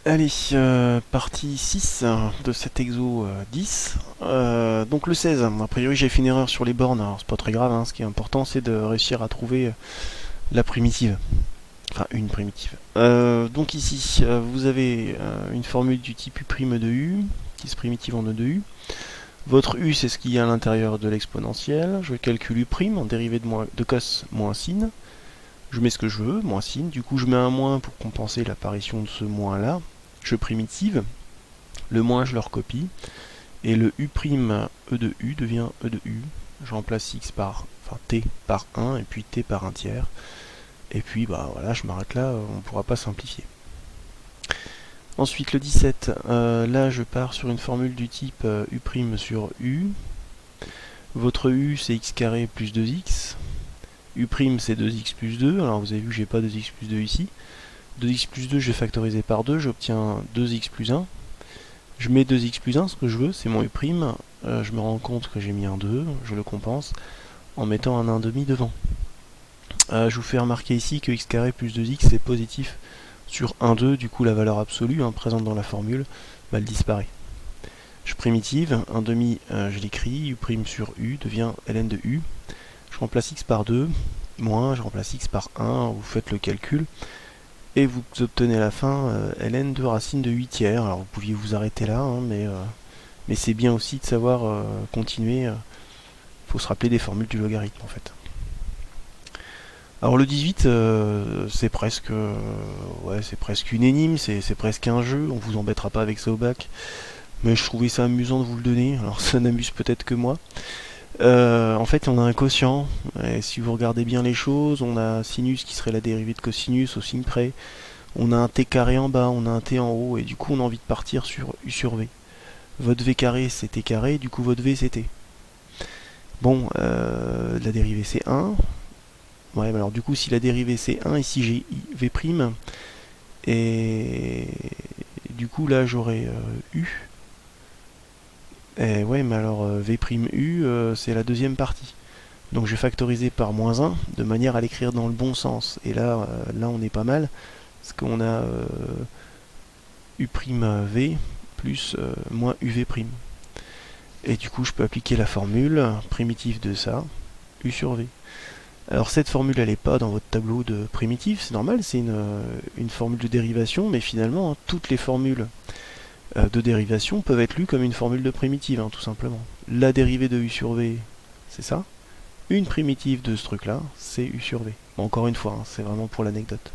Allez, partie 6 de cet exo 10. Donc le 16, a priori j'ai fait une erreur sur les bornes, alors c'est pas très grave, hein. Ce qui est important c'est de réussir à trouver la primitive. Enfin une primitive. Donc ici, vous avez une formule du type U' de U, qui se primitive en E de U. Votre U c'est ce qu'il y a à l'intérieur de l'exponentielle. Je calcule U' en dérivée de cos moins sin. Je mets ce que je veux, moins sin. Du coup je mets un moins pour compenser l'apparition de ce moins là. Je primitive. Le moins, je le recopie. Et le U' E de U devient E de U. Je remplace x par, enfin t par 1 et puis t par 1 tiers. Et puis bah voilà, je m'arrête là, on ne pourra pas simplifier. Ensuite le 17, là je pars sur une formule du type U' sur U. Votre U c'est x carré plus 2x. U' c'est 2x plus 2. Alors vous avez vu que j'ai pas 2x plus 2 ici. 2x plus 2 je vais factoriser par 2, j'obtiens 2x plus 1. Je mets 2x plus 1, ce que je veux, c'est mon U'. Je me rends compte que j'ai mis un 2, je le compense en mettant un 1,5 devant. Je vous fais remarquer ici que x carré plus 2x est positif sur 1,2, du coup la valeur absolue présente dans la formule, elle disparaît. Je primitive, 1,5 je l'écris, U' sur U devient ln de U. Je remplace x par 2, moins, je remplace x par 1, vous faites le calcul, et vous obtenez à la fin ln de racine de 8 tiers. Alors vous pouviez vous arrêter là, hein, mais c'est bien aussi de savoir continuer. Il faut se rappeler des formules du logarithme en fait. Alors le 18, c'est presque une énigme, c'est presque un jeu, on vous embêtera pas avec ça au bac. Mais je trouvais ça amusant de vous le donner, alors ça n'amuse peut-être que moi. En fait, on a un quotient, et si vous regardez bien les choses, on a sinus qui serait la dérivée de cosinus au signe près, on a un t carré en bas, on a un t en haut, et du coup on a envie de partir sur u sur v. Votre v carré c'est t carré, du coup votre v c'est t. Bon, la dérivée c'est 1. Ouais, alors du coup si la dérivée c'est 1, ici j'ai v', et du coup là j'aurai u. Et ouais, mais alors v' u, c'est la deuxième partie. Donc je vais factoriser par moins 1 de manière à l'écrire dans le bon sens. Et là on est pas mal, parce qu'on a u'v plus moins uv'. Et du coup je peux appliquer la formule primitive de ça, u sur v. Alors cette formule elle n'est pas dans votre tableau de primitif, c'est normal, c'est une formule de dérivation, mais finalement hein, toutes les formules de dérivation peuvent être lues comme une formule de primitive, hein, tout simplement. La dérivée de u sur v, c'est ça. Une primitive de ce truc là, c'est u sur v. Bon, encore une fois, hein, c'est vraiment pour l'anecdote.